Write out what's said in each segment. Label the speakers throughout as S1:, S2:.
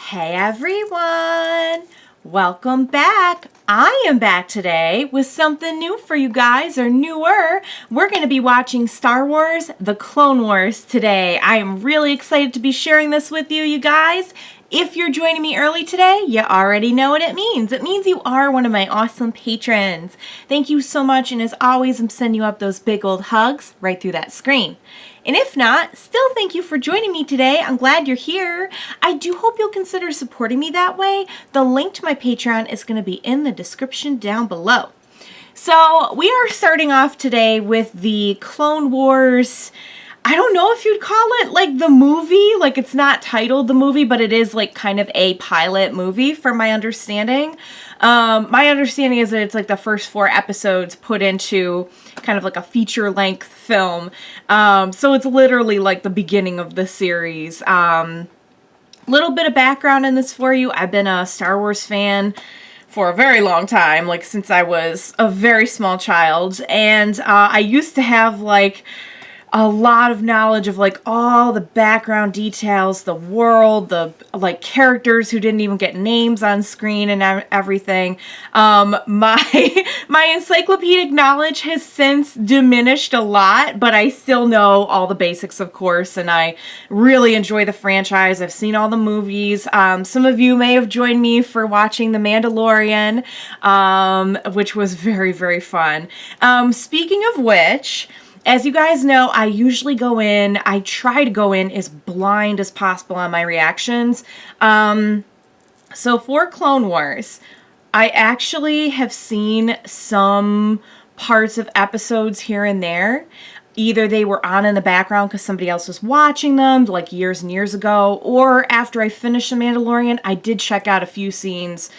S1: Hey everyone! Welcome back! I am back today with something new for you guys, or newer. We're going to be watching Star Wars The Clone Wars today. I am really excited to be sharing this with you, you guys. If you're joining me early today, you already know what it means. It means you are one of my awesome patrons. Thank you so much, and as always, I'm sending you up those big old hugs right through that screen. And if not, still thank you for joining me today. I'm glad you're here. I do hope you'll consider supporting me that way. The link to my Patreon is going to be in the description down below. So we are starting off today with the Clone Wars. I don't know if you'd call it like the movie, like it's not titled the movie, but it is like kind of a pilot movie from my understanding. My understanding is that it's like the first 4 episodes put into kind of like a feature length film. So it's literally like the beginning of the series. Little bit of background in this for you. I've been a Star Wars fan for a very long time, like since I was a very small child. And I used to have like a lot of knowledge of like all the background details, the world, the like characters who didn't even get names on screen and everything. My encyclopedic knowledge has since diminished a lot, but I still know all the basics, of course, and I really enjoy the franchise. I've seen all the movies. Some of you may have joined me for watching The Mandalorian, which was very, very fun. Speaking of which, as you guys know, I usually I try to go in as blind as possible on my reactions. So for Clone Wars, I actually have seen some parts of episodes here and there. Either they were on in the background because somebody else was watching them, like years and years ago, or after I finished The Mandalorian, I did check out a few scenes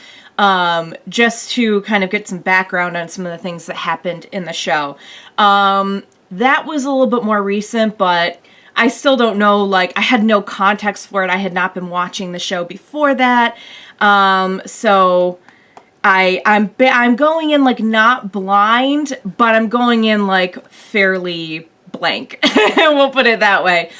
S1: just to kind of get some background on some of the things that happened in the show. That was a little bit more recent, but I still don't know, like, I had no context for it. I had not been watching the show before that. So I'm going in, like, not blind, but I'm going in, like, fairly blank. We'll put it that way.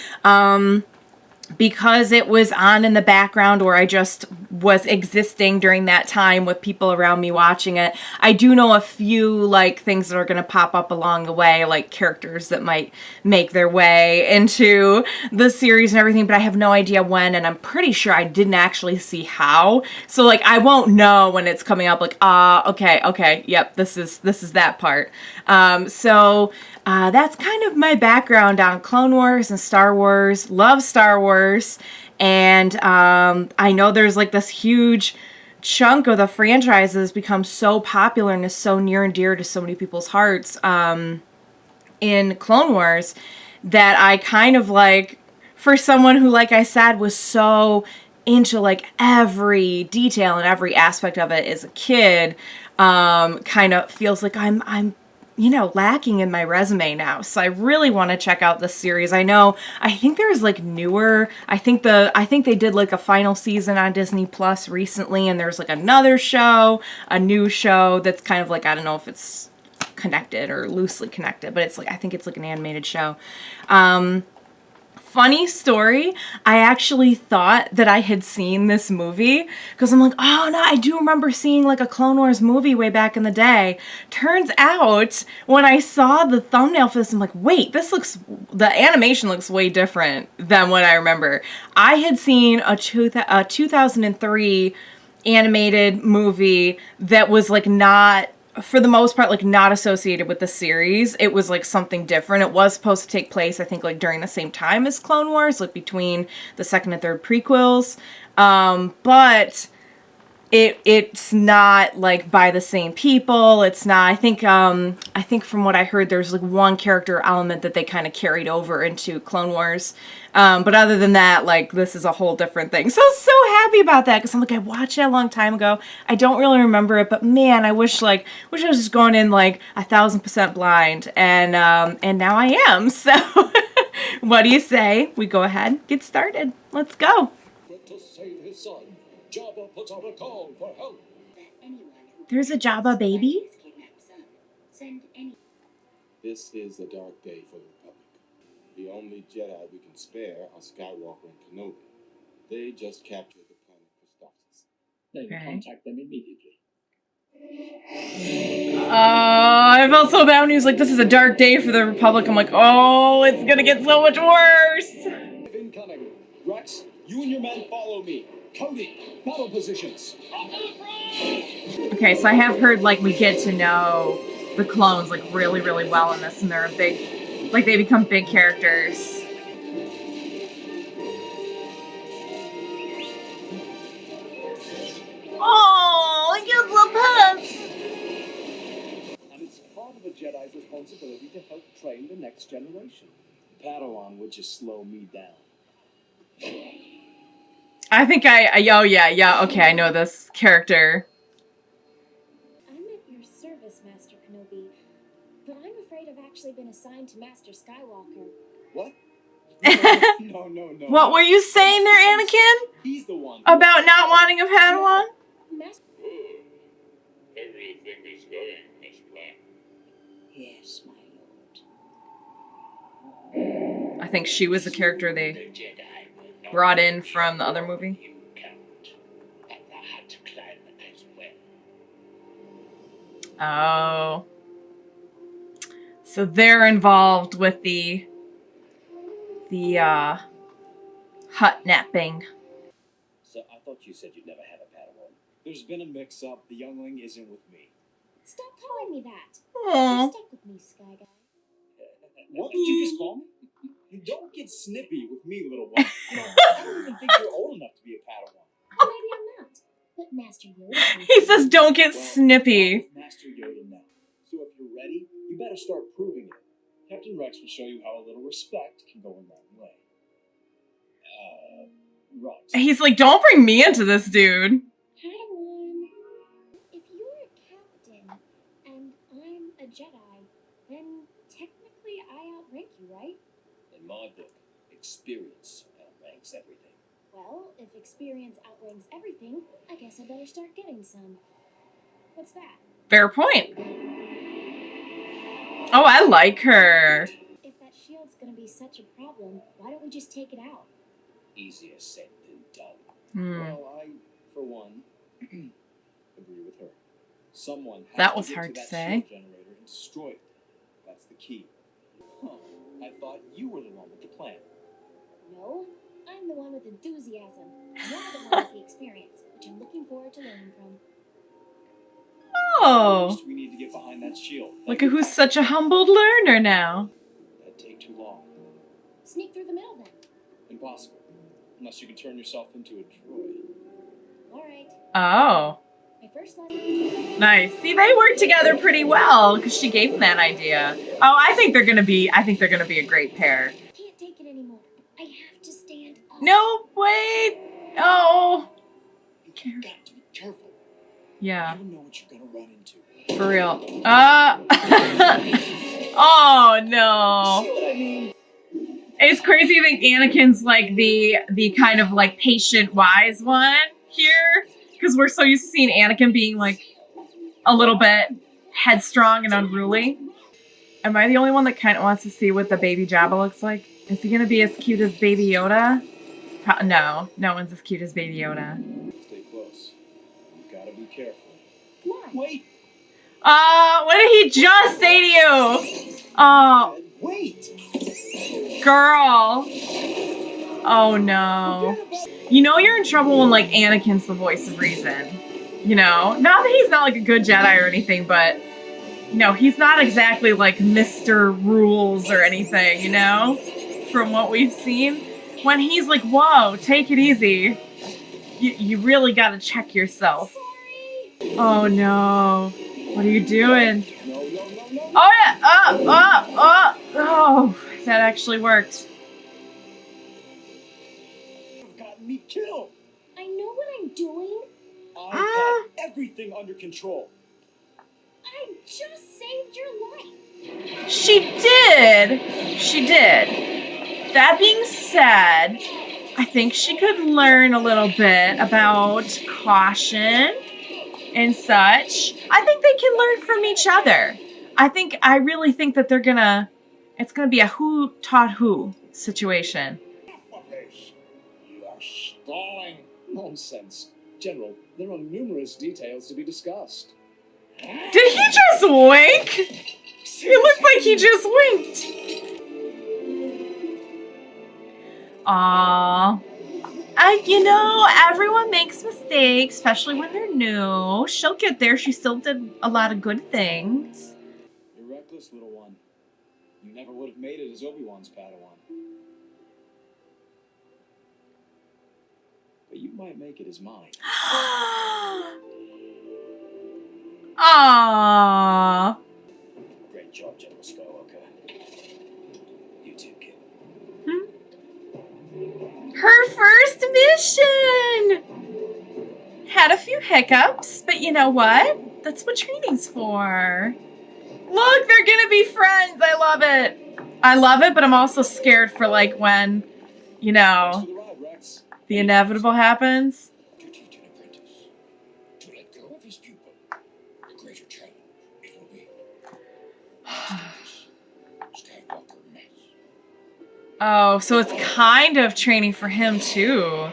S1: Because it was on in the background, or I just was existing during that time with people around me watching it, I do know a few like things that are going to pop up along the way, like characters that might make their way into the series and everything, but I have no idea when, and I'm pretty sure I didn't actually see how. So like I won't know when it's coming up, like okay, yep, this is that part. That's kind of my background on Clone Wars and Star Wars. Love Star Wars. And I know there's like this huge chunk of the franchise that has become so popular and is so near and dear to so many people's hearts in Clone Wars that I kind of like, for someone who, like I said, was so into like every detail and every aspect of it as a kid, kind of feels like I'm lacking in my resume now. So I really want to check out this series. I think there's like newer, I think they did like a final season on Disney Plus recently, and there's like another show, a new show that's kind of like, I don't know if it's connected or loosely connected, but it's like, I think it's like an animated show. Funny story, I actually thought that I had seen this movie because I'm like, oh no, I do remember seeing like a Clone Wars movie way back in the day. Turns out when I saw the thumbnail for this, I'm like, wait, the animation looks way different than what I remember. I had seen a 2003 animated movie that was like not, for the most part, like not associated with the series. It was like something different. It was supposed to take place, I think, like during the same time as Clone Wars, like between the second and third prequels. But it's not like by the same people. It's not, I think from what I heard, there's like one character element that they kind of carried over into Clone Wars. But other than that, like this is a whole different thing. So happy about that, because I'm like, I watched it a long time ago. I don't really remember it, but man, I wish I was just going in like 1,000% blind, and now I am. So what do you say? We go ahead, get started. Let's go.
S2: To save his son, Jabba puts out a call for help.
S1: There's a Jabba baby?
S2: This is a dark day for the Republic. The only Jedi we can spare are Skywalker and Kenobi. They just captured the planet Then
S1: Okay.
S2: contact them immediately.
S1: I felt so bad when he was like, this is a dark day for the Republic. I'm like, oh, it's gonna get so much worse.
S2: Incoming. Rex, you and your men follow me. Cody, battle positions.
S1: Okay, so I have heard like we get to know the clones like really, really well in this, and they're a big, like they become big characters. Oh, I get the pets.
S2: And it's part of a Jedi's responsibility to help train the next generation. Padawan would just slow me down.
S1: I think oh yeah, okay, I know this character.
S3: I'm at your service, Master Kenobi, but I'm afraid I've actually been assigned to Master Skywalker.
S2: What? No.
S1: What were you saying there, Anakin?
S2: He's the one.
S1: About not wanting a Padawan?
S3: Master.
S4: Everything is going as planned.
S3: Yes, my lord.
S1: I think she was the character they
S4: The Jedi will not
S1: brought in from the other movie.
S4: you count, but I had to climb as well.
S1: Oh. So they're involved with the hut napping.
S2: So I thought you said you'd never had a Padawan. There's been a mix-up. The youngling isn't with me.
S3: Stop calling me that.
S1: Aw.
S3: You're stuck with me, Sky Guy.
S2: What did you just call me? You don't get snippy with me, little one. You know, I don't even think you're old enough to be a Padawan.
S3: Maybe I'm not, but Master Yoda.
S1: He says don't get
S2: Well,
S1: snippy.
S2: I'm with Master Yoda now. So if you're ready, you better start proving it. Captain Rex will show you how a little respect can go a long way. Right.
S1: He's like, don't bring me into this, dude.
S3: Padawan. If you're a captain and I'm a Jedi, then technically I outrank you, right?
S2: In my book, experience outranks everything.
S3: Well, if experience outranks everything, I guess I better start getting some. What's that?
S1: Fair point. Oh, I like her.
S3: If that shield's gonna be such a problem, why don't we just take it out?
S2: Easier said than done.
S1: Hmm.
S2: Well, I, for one, agree with her. Someone has
S1: That
S2: to
S1: was
S2: get
S1: hard
S2: to
S1: to
S2: that
S1: say.
S2: shield generator and destroy it. That's the key. Huh. I thought you were the one with the plan.
S3: No, I'm the one with enthusiasm. You're the one with the experience, which I'm looking forward to learning from.
S1: Oh,
S2: First, we need to get behind that shield.
S1: look at who's such a humbled learner now.
S2: That'd take too long.
S3: Sneak through the middle then.
S2: Impossible. Unless you can turn yourself into a droid.
S3: Alright.
S1: Oh,
S3: My first lesson.
S1: nice. See, they work together pretty well because she gave him that idea. Oh, I think they're gonna be a great pair.
S3: Can't take it anymore. I have to stand up.
S1: No, wait. Oh,
S2: You got to be careful.
S1: yeah,
S2: You never know what you're gonna run into.
S1: for real. Oh no.
S2: See what I mean?
S1: It's crazy to think Anakin's like the kind of like patient, wise one here, because we're so used to seeing Anakin being like a little bit headstrong and unruly. Am I the only one that kind of wants to see what the baby Jabba looks like? Is he gonna be as cute as Baby Yoda? No, no one's as cute as Baby Yoda.
S2: Stay close. You gotta be careful.
S3: Come on.
S2: Wait!
S1: What did he just say to you? Oh,
S2: Wait!
S1: girl. Oh no. You know you're in trouble when like Anakin's the voice of reason. You know? Not that he's not like a good Jedi or anything, but no, he's not exactly like Mr. Rules or anything, you know? From what we've seen. When he's like, whoa, take it easy. You really gotta check yourself. Oh no. What are you doing?
S2: No.
S1: Oh yeah! Oh, that actually worked.
S2: You've gotten me killed!
S3: I know what I'm doing.
S2: I have everything under control.
S3: I just saved your life.
S1: She did. She did. That being said, I think she could learn a little bit about caution and such. I think they can learn from each other. I really think that it's gonna be a who taught who situation.
S2: You are stalling. Nonsense. General, there are numerous details to be discussed.
S1: Did he just wink? It looked like he just winked. Aww. You know, everyone makes mistakes, especially when they're new. She'll get there. She still did a lot of good things.
S2: You're reckless, little one. You never would have made it as Obi-Wan's Padawan. But you might make it as mine.
S1: Aww.
S2: Great job, General Skywalker. You too, kid.
S1: Her first mission! Had a few hiccups, but you know what? That's what training's for. Look, they're gonna be friends. I love it. I love it, but I'm also scared for like when, you know, the inevitable happens.
S4: To teach an apprentice to let go of his pupil. A greater challenge it will be. Skywalker mess.
S1: Oh, so it's kind of training for him too.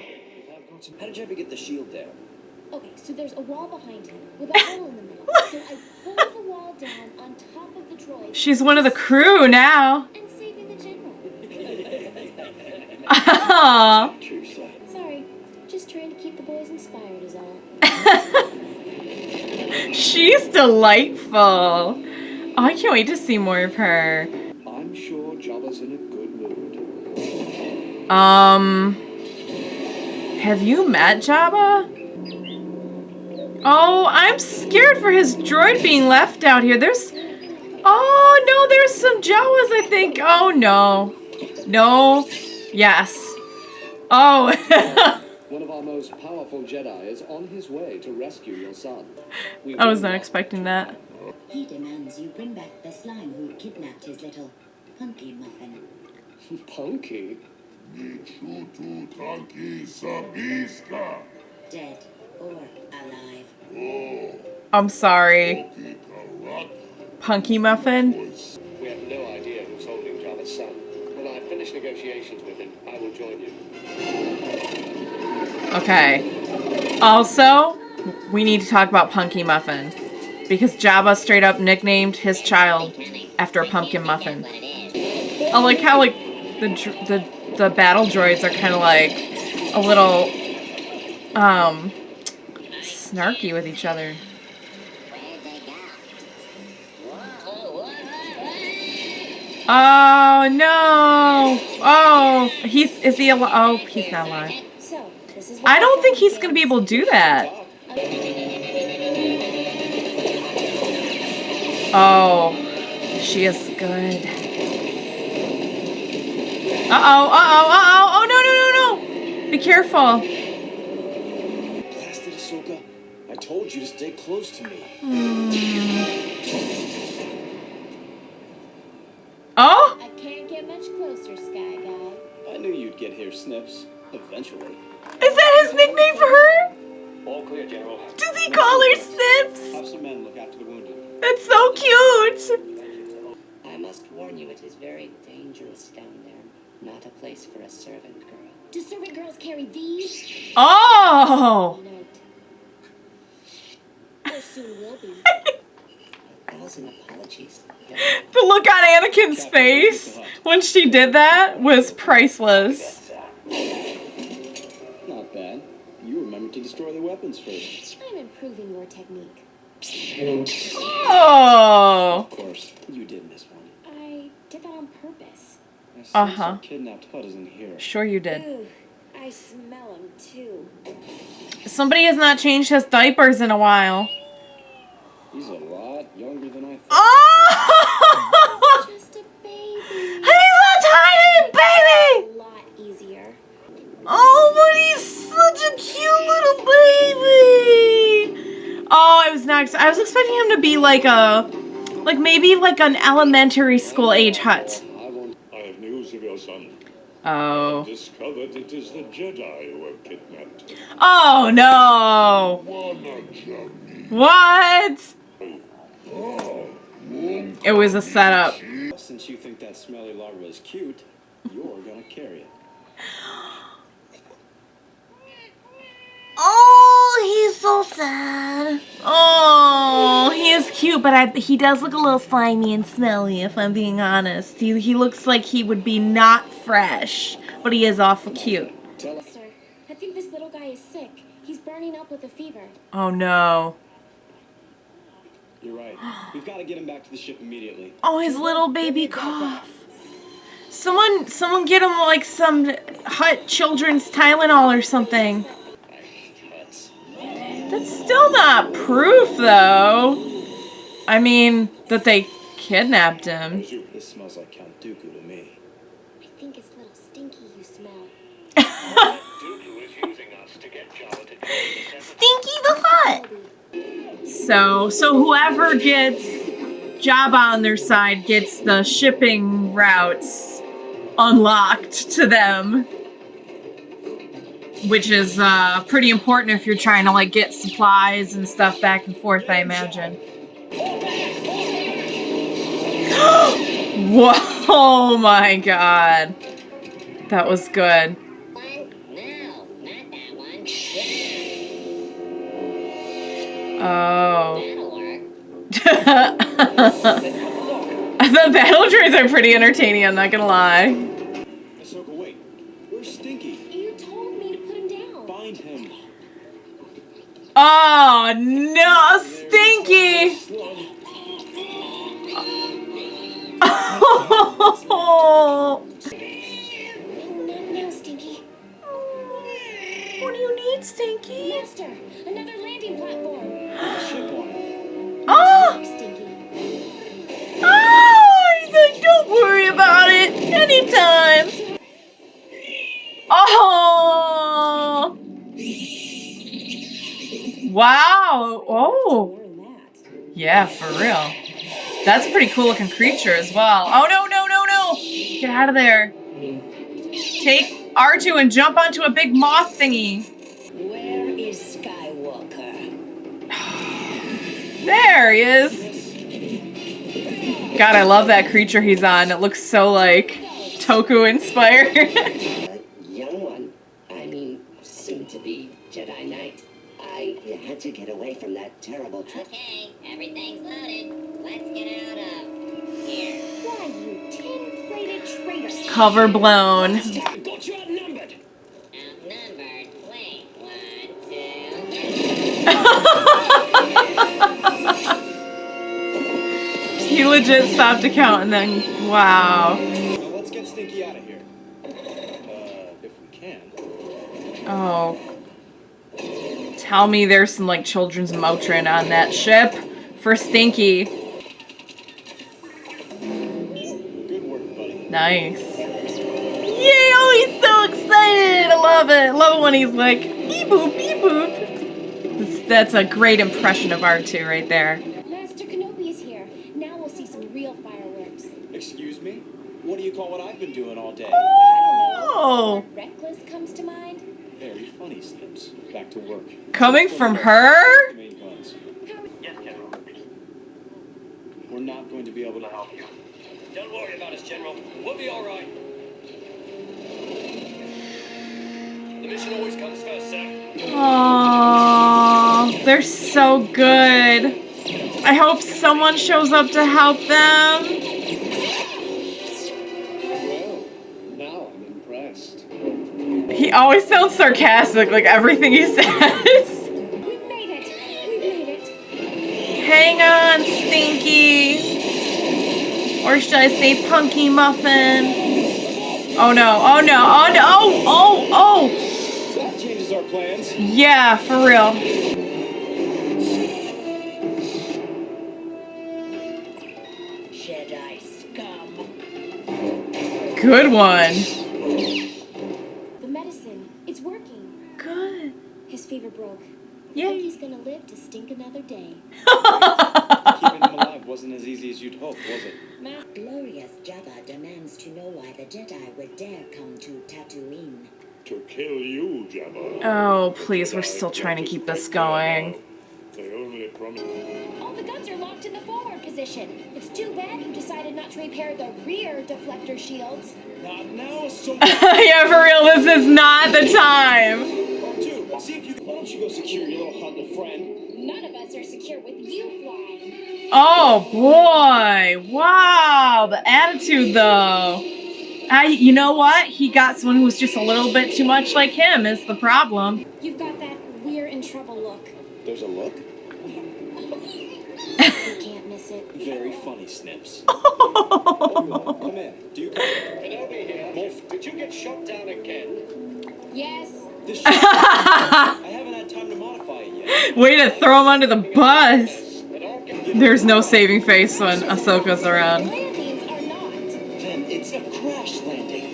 S2: How did you ever get the shield there?
S3: Okay, so there's a wall behind him with a hole in the middle. So I pulled the wall down on top of the droid.
S1: She's one of the crew now.
S3: And saving the general.
S1: Aww.
S3: Sorry, just trying to keep the boys inspired is all.
S1: She's delightful. Oh, I can't wait to see more of her.
S2: I'm sure Jabba's in a good mood.
S1: Have you met Jabba? Oh, I'm scared for his droid being left out here. Oh no, there's some Jawas, I think. Oh no. No. Yes. Oh.
S2: One of our most powerful Jedi is on his way to rescue your son.
S1: I was not expecting that.
S5: He demands you bring back the slime who kidnapped his little punky muffin.
S2: Punky?
S5: Dead or alive.
S1: I'm sorry. Punky Muffin?
S2: We have no idea who's holding Jabba's son. When I finish negotiations with him, I will join you.
S1: Okay. Also, we need to talk about Punky Muffin. Because Jabba straight up nicknamed his child after a pumpkin muffin. I like how like the battle droids are kind of like a little snarky with each other. Oh no! Oh, he's not alive.
S3: So, this is
S1: I don't think he's gonna be able to do that. Oh, she is good. Oh no, Be careful.
S2: Blasted Ahsoka. I told you to stay close to me.
S1: Oh?
S3: I can't get much closer, Sky Guy.
S2: I knew you'd get here, Snips. Eventually.
S1: Is that his nickname for her?
S2: All clear, General.
S1: Does he call her Snips?
S2: Have some men look after the wounded.
S1: That's so cute.
S5: I must warn you, it is very dangerous down there. Not a place for a servant girl.
S3: Do servant girls carry these?
S1: Oh.
S3: Note. Or soon will be.
S5: 1,000 apologies.
S1: The look on Anakin's face when she did that was priceless.
S2: Not bad. You remembered to destroy the weapons first.
S3: I'm improving your technique.
S1: Oh.
S2: Of course, you did miss one.
S3: I did that on purpose.
S2: I sense
S1: Uh-huh.
S2: our kidnapped Hut isn't here.
S1: Sure you did.
S3: Ooh, I smell him too.
S1: Somebody has not changed his diapers in a while.
S2: He's a lot younger than I thought.
S1: Oh!
S3: Just a baby.
S1: He's a tiny baby!
S3: A lot easier.
S1: Oh, but he's such a cute little baby! Oh, I was expecting him to be like maybe like an elementary school age Hut.
S4: I have news of your son.
S1: Oh.
S4: Discovered it is the Jedi who have kidnapped him.
S1: Oh, no! What? It was a setup.
S2: Since you think that smelly larva is cute, you're gonna carry it.
S1: Oh, so sad. Oh, he is cute, but he does look a little slimy and smelly, if I'm being honest. He looks like he would be not fresh, but he is awful cute.
S3: Sir, I think this little guy is sick. He's burning up with a fever.
S1: Oh, no.
S2: You're right. We've got to get him back to the ship immediately.
S1: Oh, his little baby cough. Someone get him like some hot children's Tylenol or something. That's still not proof, though. I mean, that they kidnapped him.
S2: This smells like Count Dooku to me.
S3: I think it's little Stinky you smell.
S4: Dooku is using us to get Jabba to
S1: Stinky the Hutt. So whoever gets Jabba on their side gets the shipping routes unlocked to them, which is pretty important if you're trying to like get supplies and stuff back and forth, I imagine. Whoa! Oh my God, that was good.
S5: No, not that one.
S1: Oh.
S5: That'll work.
S1: The battle droids are pretty entertaining, I'm not gonna lie.
S2: Ahsoka, wait. Where's Stinky?
S3: You told me to put him down.
S2: Find him.
S1: Oh no, Stinky! Oh.
S3: No, Stinky.
S1: What do you need, Stinky?
S3: Master, another landing platform.
S2: Ship on it.
S1: Oh!
S3: Stinky.
S1: Oh! He's like, don't worry about it. Anytime. Oh! Wow. Oh. Yeah, for real. That's a pretty cool looking creature as well. Oh, no, no, no, no. Get out of there. Take R2 and jump onto a big moth thingy.
S5: Where is Skywalker?
S1: There he is. God, I love that creature he's on. It looks so, like, Toku inspired.
S5: Young one. I mean, soon to be Jedi Knight. I had to get away from that terrible trip.
S6: Okay, everything's loaded. Let's get out of here.
S3: Why, you tin-plated traitor.
S1: Cover blown.
S2: Got you outnumbered.
S6: Outnumbered. Wait, 1, 2.
S1: He legit stopped to count and then, wow.
S2: Now let's get Stinky out of here. If we can.
S1: Oh. Tell me there's some, like, children's Motrin on that ship for Stinky.
S2: Good work, buddy.
S1: Nice. Yay! Oh, he's so excited! I love it. I love it when he's like, beep boop, beep boop. That's a great impression of R2 right there.
S3: Master Kenobi is here. Now we'll see some real fireworks.
S2: Excuse me? What do you call what I've been doing all day?
S1: Oh!
S3: Reckless comes to mind.
S2: Very funny, Slips. Back to work.
S1: Coming from her?
S2: Main guns.
S4: Yes, General.
S2: We're not going to be able to help you.
S4: Don't worry about us, General. We'll be all right. The mission always comes first, sir.
S1: Aww, they're so good. I hope someone shows up to help them.
S2: Well, now I'm impressed.
S1: He always sounds sarcastic, like everything he says.
S3: We've made it. We've made it.
S1: Hang on, Stinky. Or should I say Punky Muffin? Oh no, oh no, oh no, oh, oh,
S2: That changes our plans.
S1: oh. Yeah, for real.
S5: Jedi scum.
S1: Good one.
S3: The medicine. It's working.
S1: Good.
S3: His fever broke. I
S1: Yay.
S3: think he's gonna live to stink another day.
S2: Keeping him alive wasn't as easy as you'd hoped, was it?
S5: Glorious Jabba demands to know why the Jedi would dare come to Tatooine.
S4: To kill you, Jabba.
S1: Oh, please, we're still trying to keep this going.
S4: They only promise.
S3: All the guns are locked in the forward position. It's too bad you decided not to repair the rear deflector shields.
S2: Not now, so.
S1: Yeah, for real, this is not the time.
S2: R2, see if you. Why don't you go secure your little hug a friend.
S3: None of us are secure with you flying.
S1: Oh boy! Wow, the attitude though. You know what? He got someone who was just a little bit too much like him. Is the problem?
S3: You've got that we're in trouble look.
S2: There's a look?
S3: You can't miss it.
S2: Very funny, Snips. Obi-Wan, come in. Do you come? Kenobi here. Wolf, did you get shot down again?
S3: Yes.
S2: This ship. I haven't had time to modify it yet.
S1: Way to throw him under the bus. There's no saving face when Ahsoka's around.
S3: Landings are not.
S2: Then it's a crash landing.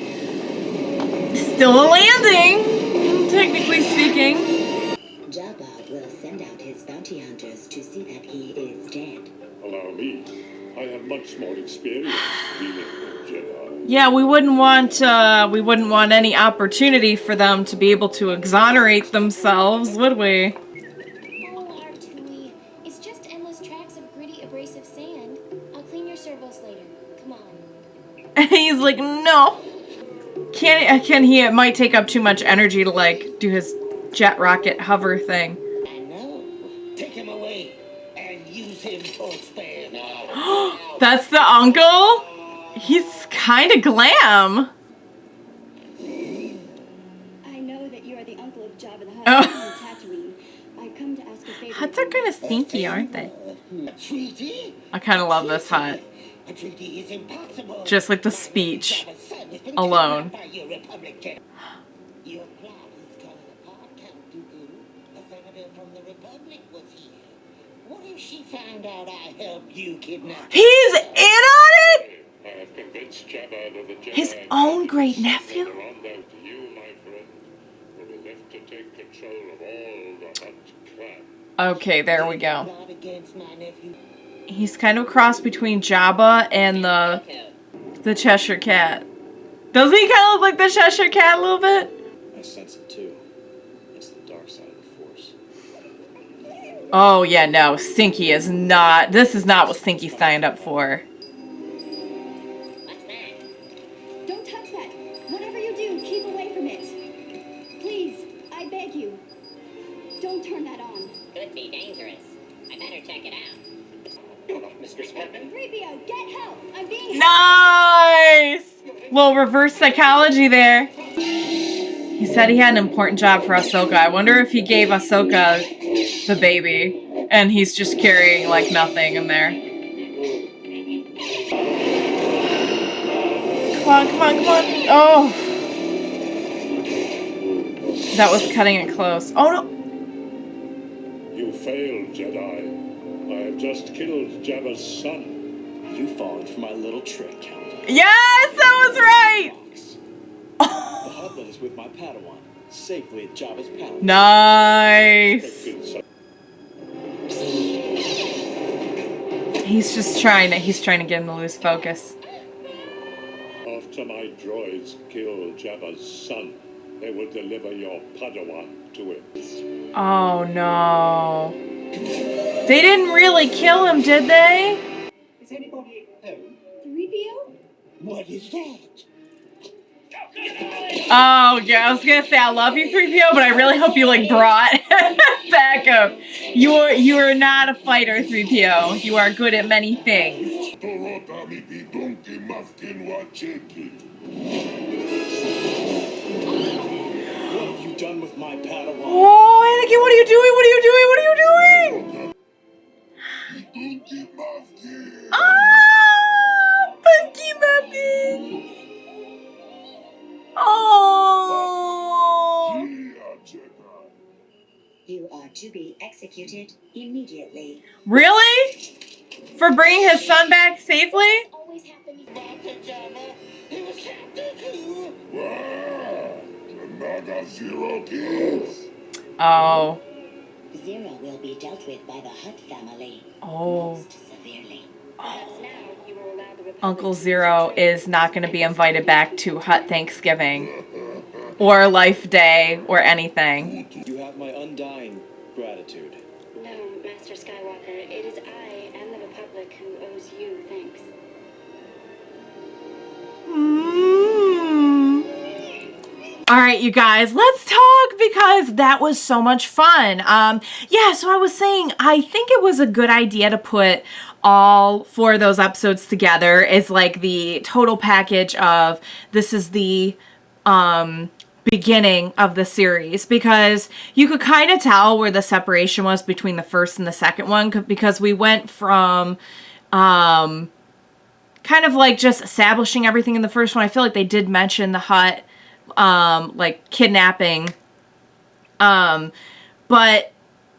S1: Still a landing, technically speaking.
S5: Jabba will send out his bounty hunters to see that he is dead.
S4: Allow me. I have much more experience dealing with Jedi.
S1: Yeah, we wouldn't want any opportunity for them to be able to exonerate themselves, would we?
S3: Oh, R2E. It's just endless tracks of gritty, abrasive sand. I'll clean your servos later. Come on.
S1: He's like, no. Can he? It might take up too much energy to like do his jet rocket hover thing.
S5: I know. Take him away and use him for spare.
S1: That's the uncle? He's kind of glam.
S7: I know that you are the uncle of Jabba the Hutt
S1: Oh.
S7: on Tatooine. I come to ask a favor.
S1: Huts are kind of stinky, aren't they?
S5: A treaty?
S1: I kind of love this hut.
S5: A treaty is impossible.
S1: Just like the speech
S5: Jabba's son has been
S1: alone.
S5: kidnapped by your Republican. Your plan is coming apart, Count Dooku. A senator from the Republic was here. What if she found out I helped you kidnap?
S1: He's in on it?
S4: I have convinced Jabba that the Jedi
S1: His own great nephew?
S4: are on down to you, my friend, will be left to take control of all the Hutt clan.
S1: Okay, there we go.
S5: Plot against my nephew.
S1: He's kind of a cross between Jabba and the Cheshire Cat. Doesn't he kind of look like the Cheshire Cat a little bit?
S2: I sense it too. It's the dark side of the Force.
S1: Oh yeah, no, Stinky is not. This is not what Stinky signed up for.
S6: What's that?
S7: Don't touch that. Whatever you do, keep away from it. Please, I beg you. Don't turn that on.
S6: Could be dangerous. I better check it out.
S2: You're not Mistress Hartman.
S7: 3PO, get help! I'm being
S1: Nice! Little reverse psychology there. He said he had an important job for Ahsoka. I wonder if he gave Ahsoka the baby and he's just carrying like nothing in there. Come on, come on, come on. Oh. That was cutting it close. Oh no.
S4: You failed, Jedi. I have just killed Jabba's son.
S2: You fallen for my little trick, Count.
S1: Yes, that was right.
S2: The Hutt is with my Padawan, safely at Jabba's palace.
S1: Nice.
S4: Expected son.
S1: He's just trying to get him to lose focus.
S4: After my droids kill Jabba's son, they will deliver your Padawan to him.
S1: Oh no. They didn't really kill him, did they?
S2: Is anybody home?
S7: 3PO?
S5: What is that?
S1: Oh yeah, I was gonna say I love you, 3PO, but I really hope you like brought back up. You are not a fighter, 3PO. You are good at many things.
S2: What have you done with my Padawan?
S1: Oh, Anakin, what are you doing? What are you doing? What are you doing? Ah, Funky Muffin. Oh.
S5: You are to be executed immediately.
S1: Really? For bringing his son back safely?
S3: Always happening.
S5: Back to Jabba. He was Count Dooku.
S1: Oh.
S5: Zero will be dealt with by the Hutt family.
S1: Oh.
S5: Most severely.
S1: Uncle Zero is not going to be invited back to Hutt Thanksgiving or Life Day or anything.
S2: You have my undying gratitude.
S3: No, Master Skywalker, it is I and the Republic who owes you thanks.
S1: All right, you guys, let's talk because that was so much fun. Yeah, so I was saying, I think it was a good idea to put all 4 of those episodes together as like the total package of this is the beginning of the series, because you could kind of tell where the separation was between the first and the second one, because we went from kind of like just establishing everything in the first one. I feel like they did mention the hut like kidnapping, but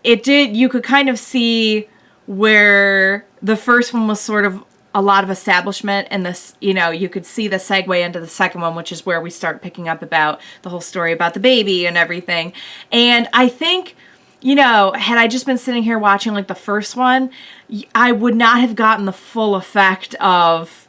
S1: you could kind of see where the first one was sort of a lot of establishment, and this, you could see the segue into the second one, which is where we start picking up about the whole story about the baby and everything. And I think, had I just been sitting here watching like the first one, I would not have gotten the full effect of,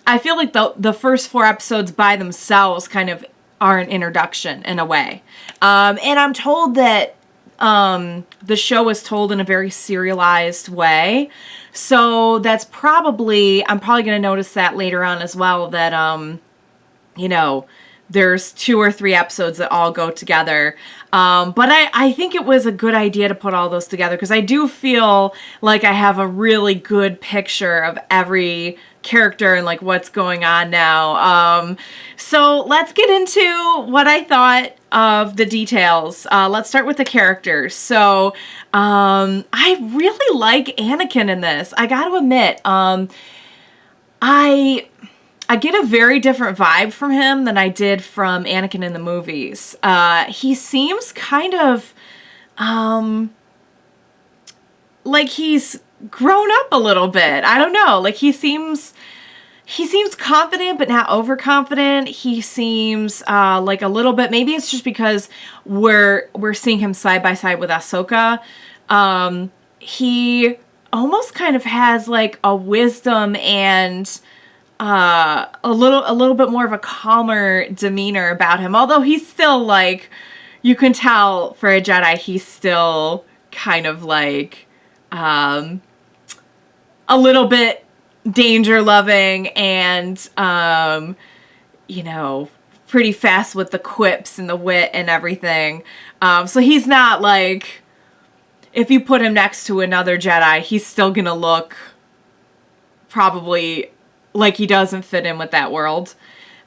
S1: I feel like the first 4 episodes by themselves kind of are an introduction in a way. And I'm told that the show was told in a very serialized way. So that's I'm probably going to notice that later on as well, that, there's 2 or 3 episodes that all go together. But I think it was a good idea to put all those together, because I do feel like I have a really good picture of every character and like what's going on now. So let's get into what I thought of the details. Let's start with the characters. So I really like Anakin in this. I got to admit, I get a very different vibe from him than I did from Anakin in the movies. He seems kind of like he's grown up a little bit. I don't know. Like he seems confident, but not overconfident. He seems like a little bit. Maybe it's just because we're seeing him side by side with Ahsoka. He almost kind of has like a wisdom and a little bit more of a calmer demeanor about him. Although he's still like, you can tell for a Jedi, he's still kind of like a little bit danger loving and pretty fast with the quips and the wit and everything. So he's not like, if you put him next to another Jedi, he's still gonna look probably like he doesn't fit in with that world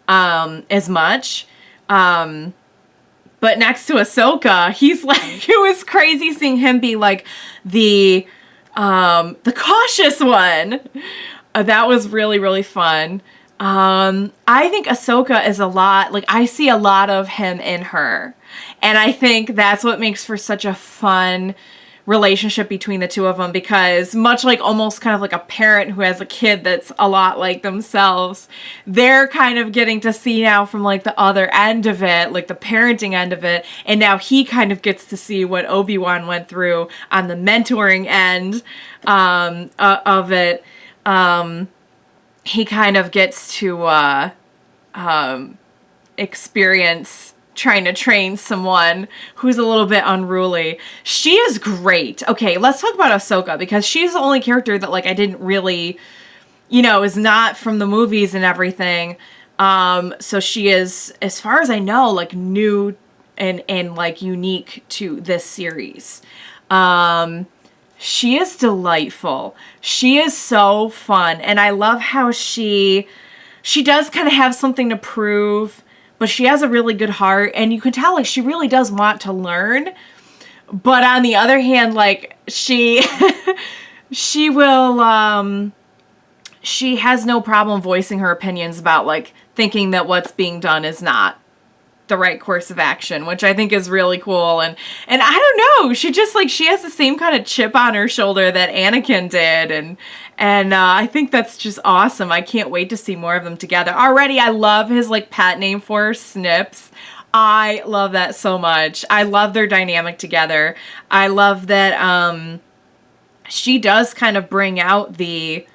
S1: as much. But next to Ahsoka, he's like, it was crazy seeing him be like the cautious one. That was really, really fun. I think Ahsoka is a lot, like I see a lot of him in her. And I think that's what makes for such a fun relationship between the two of them, because much like almost kind of like a parent who has a kid that's a lot like themselves, they're kind of getting to see now from like the other end of it, like the parenting end of it, and now he kind of gets to see what Obi-Wan went through on the mentoring end of it. He kind of gets to experience trying to train someone who's a little bit unruly. She is great. Okay, let's talk about Ahsoka, because she's the only character that like I didn't really, is not from the movies and everything. So she is, as far as I know, like new and like unique to this series. She is delightful. She is so fun, and I love how she does kind of have something to prove, but she has a really good heart, and you can tell like she really does want to learn. But on the other hand, like she will she has no problem voicing her opinions about like thinking that what's being done is not the right course of action, which I think is really cool. And I don't know, she just like, she has the same kind of chip on her shoulder that Anakin did, and I think that's just awesome. I can't wait to see more of them together. Already, I love his like pet name for her, Snips. I love that so much. I love their dynamic together. I love that she does kind of bring out the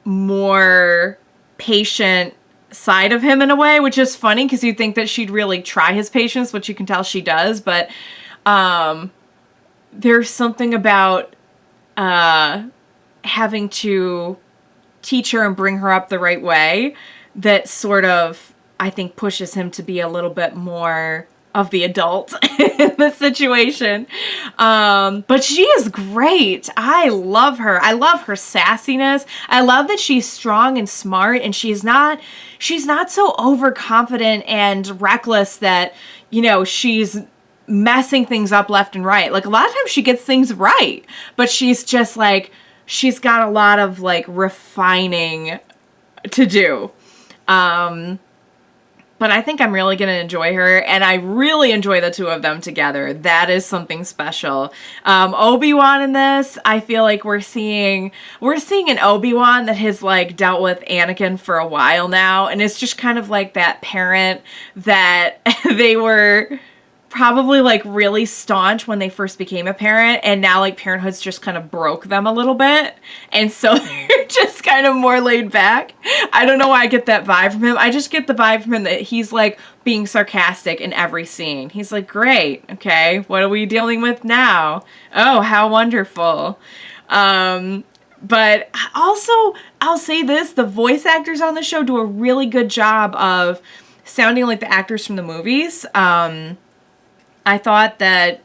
S1: more patient side of him in a way, which is funny because you'd think that she'd really try his patience, which you can tell she does, but there's something about having to teach her and bring her up the right way that sort of I think pushes him to be a little bit more of the adult in the situation. But she is great. I love her. I love her sassiness. I love that she's strong and smart, and she's not so overconfident and reckless that, you know, she's messing things up left and right. Like, a lot of times she gets things right, but she's just like, she's got a lot of like refining to do. But I think I'm really going to enjoy her, and I really enjoy the two of them together. That is something special. Obi-Wan in this, I feel like we're seeing an Obi-Wan that has like dealt with Anakin for a while now, and it's just kind of like that parent that they were probably like really staunch when they first became a parent, and now like parenthood's just kind of broke them a little bit, and so they're just kind of more laid back. I don't know why I get that vibe from him. I just get the vibe from him that he's like being sarcastic in every scene. He's like, great, okay, what are we dealing with now? Oh, how wonderful. But also, I'll say this, the voice actors on the show do a really good job of sounding like the actors from the movies. I thought that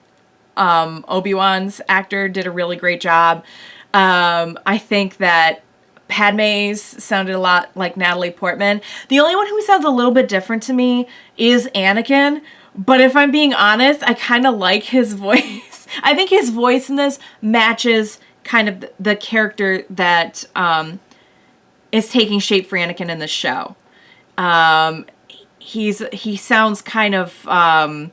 S1: Obi-Wan's actor did a really great job. I think that Padme's sounded a lot like Natalie Portman. The only one who sounds a little bit different to me is Anakin. But if I'm being honest, I kind of like his voice. I think his voice in this matches kind of the character that is taking shape for Anakin in the show. He sounds kind of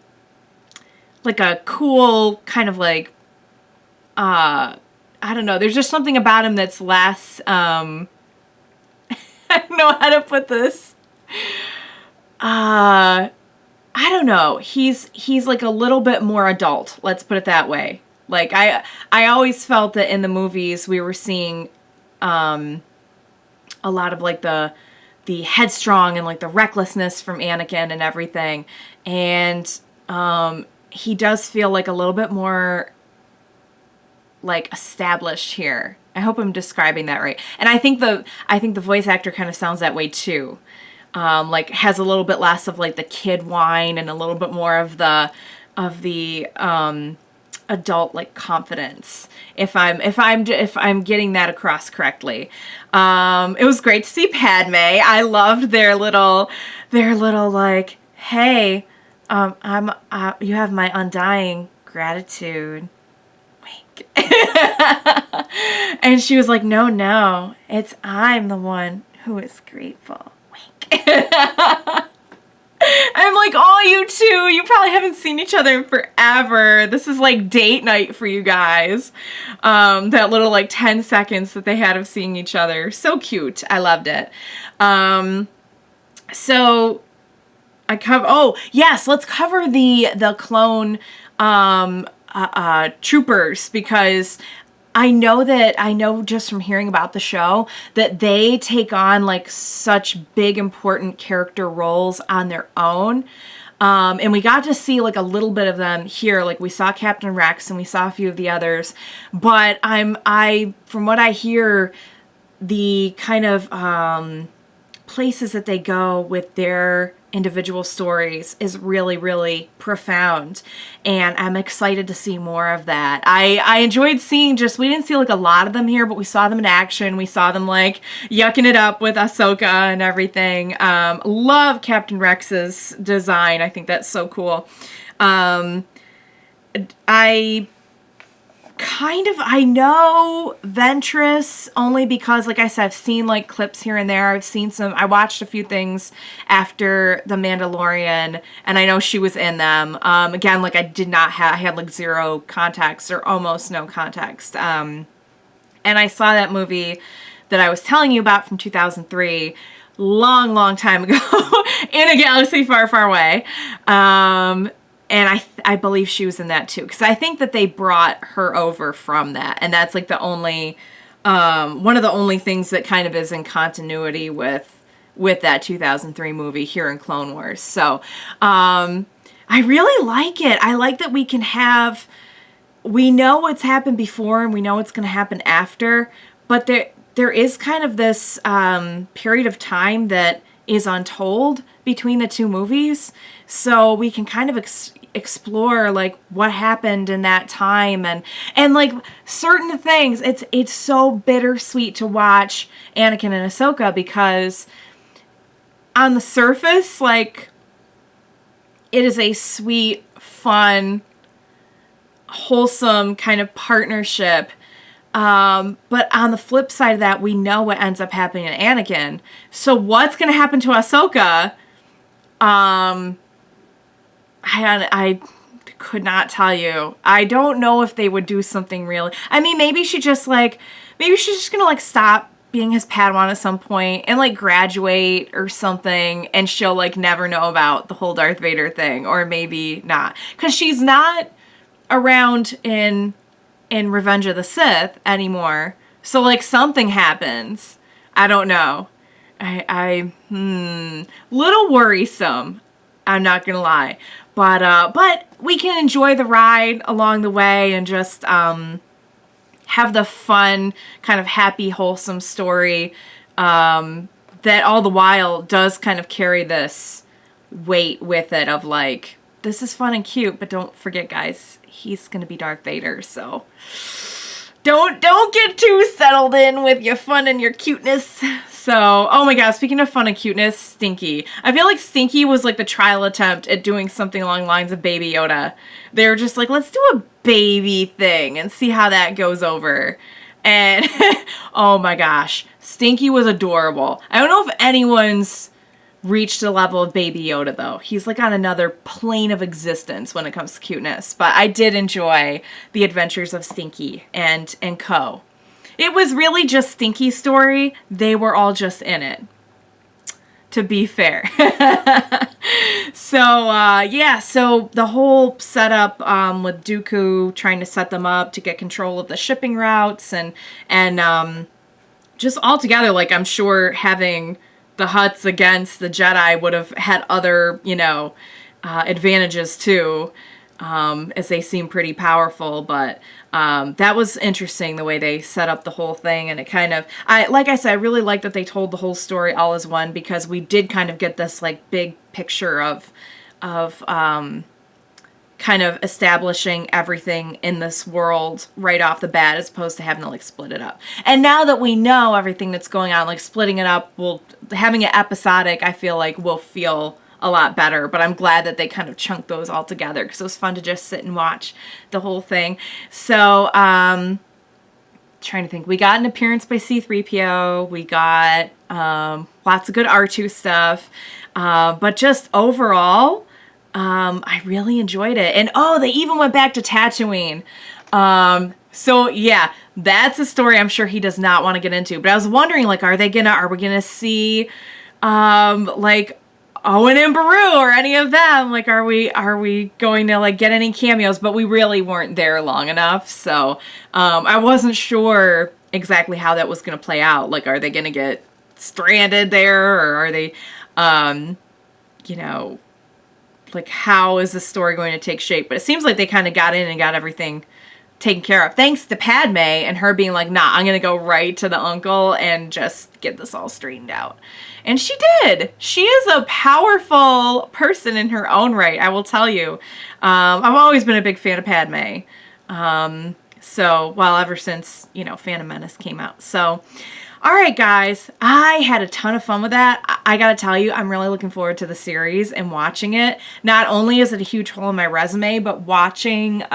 S1: like a cool kind of like I don't know, there's just something about him that's less I don't know how to put this. I don't know. He's like a little bit more adult, let's put it that way. Like I always felt that in the movies we were seeing a lot of like the headstrong and like the recklessness from Anakin and everything. And he does feel like a little bit more like established here. I hope I'm describing that right. And I think the voice actor kind of sounds that way too. Like has a little bit less of like the kid whine and a little bit more of the adult like confidence. If I'm getting that across correctly. It was great to see Padme. I loved their little like, hey, you have my undying gratitude. Wink. And she was like, no, I'm the one who is grateful. Wink. I'm like, oh, you two, you probably haven't seen each other in forever. This is like date night for you guys. That little like 10 seconds that they had of seeing each other. So cute. I loved it. So let's cover the clone troopers, because I know just from hearing about the show that they take on like such big important character roles on their own. And we got to see like a little bit of them here. Like we saw Captain Rex and we saw a few of the others, but from what I hear, the kind of places that they go with their individual stories is really, really profound, and I'm excited to see more of that. I enjoyed seeing we didn't see like a lot of them here, but we saw them in action. We saw them like yucking it up with Ahsoka and everything. Love Captain Rex's design. I think that's so cool. I know Ventress only because, like I said, I've seen like clips here and there. I watched a few things after The Mandalorian, and I know she was in them. Again, like I had like zero context or almost no context. And I saw that movie that I was telling you about from 2003, long time ago, in a galaxy far, far away. And I believe she was in that too, because I think that they brought her over from that, and that's like the only one of the only things that kind of is in continuity with that 2003 movie here in Clone Wars. So I really like it. I like that we know what's happened before and we know what's going to happen after, but there is kind of this period of time that is untold, between the two movies, so we can kind of explore like what happened in that time and like certain things. It's so bittersweet to watch Anakin and Ahsoka, because on the surface, like, it is a sweet, fun, wholesome kind of partnership. But on the flip side of that, we know what ends up happening to Anakin. So what's going to happen to Ahsoka? I could not tell you. I don't know if they would do something real. I mean, maybe she's just going to like stop being his Padawan at some point and like graduate or something, and she'll like never know about the whole Darth Vader thing, or maybe not, because she's not around in Revenge of the Sith anymore. So like something happens. I don't know. Little worrisome. I'm not gonna lie, but we can enjoy the ride along the way and just have the fun, kind of happy, wholesome story that all the while does kind of carry this weight with it of like, this is fun and cute, but don't forget, guys, he's gonna be Darth Vader, so don't get too settled in with your fun and your cuteness. So, oh my god, speaking of fun and cuteness, Stinky. I feel like Stinky was like the trial attempt at doing something along the lines of Baby Yoda. They were just like, let's do a baby thing and see how that goes over. And oh my gosh, Stinky was adorable. I don't know if anyone's reached the level of Baby Yoda though. He's like on another plane of existence when it comes to cuteness. But I did enjoy the adventures of Stinky and co. It was really just Stinky's story. They were all just in it, to be fair. So, yeah, so the whole setup with Dooku trying to set them up to get control of the shipping routes and just all together, like, I'm sure having the Hutts against the Jedi would have had other, you know, advantages too, as they seem pretty powerful, but that was interesting the way they set up the whole thing, and it kind of, like I said, I really like that they told the whole story all as one, because we did kind of get this like big picture of kind of establishing everything in this world right off the bat, as opposed to having to like split it up. And now that we know everything that's going on, like splitting it up, having it episodic, I feel like will feel a lot better. But I'm glad that they kind of chunked those all together, because it was fun to just sit and watch the whole thing. So, trying to think. We got an appearance by C-3PO. We got lots of good R2 stuff. But just overall, I really enjoyed it. And oh, they even went back to Tatooine. So yeah, that's a story I'm sure he does not want to get into. But I was wondering, like, are we gonna see like Owen and Beru or any of them? Like, are we going to like get any cameos? But we really weren't there long enough, so I wasn't sure exactly how that was gonna play out. Like, are they gonna get stranded there, or are they you know, like, how is the story going to take shape? But it seems like they kind of got in and got everything taken care of, thanks to Padme and her being like, nah, I'm gonna go right to the uncle and just get this all straightened out. And she did. She is a powerful person in her own right, I will tell you. I've always been a big fan of Padme. So, well, ever since, you know, Phantom Menace came out. So, all right, guys, I had a ton of fun with that. I gotta tell you, I'm really looking forward to the series and watching it. Not only is it a huge hole in my resume, but watching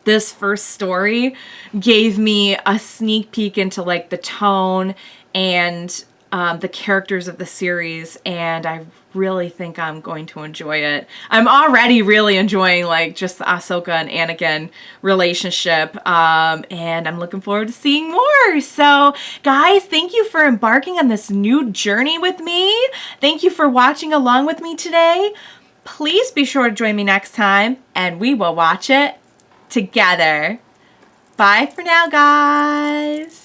S1: this first story gave me a sneak peek into like the tone and the characters of the series, and I really think I'm going to enjoy it. I'm already really enjoying like just the Ahsoka and Anakin relationship, and I'm looking forward to seeing more. So guys, thank you for embarking on this new journey with me. Thank you for watching along with me today. Please be sure to join me next time, and we will watch it together. Bye for now, guys.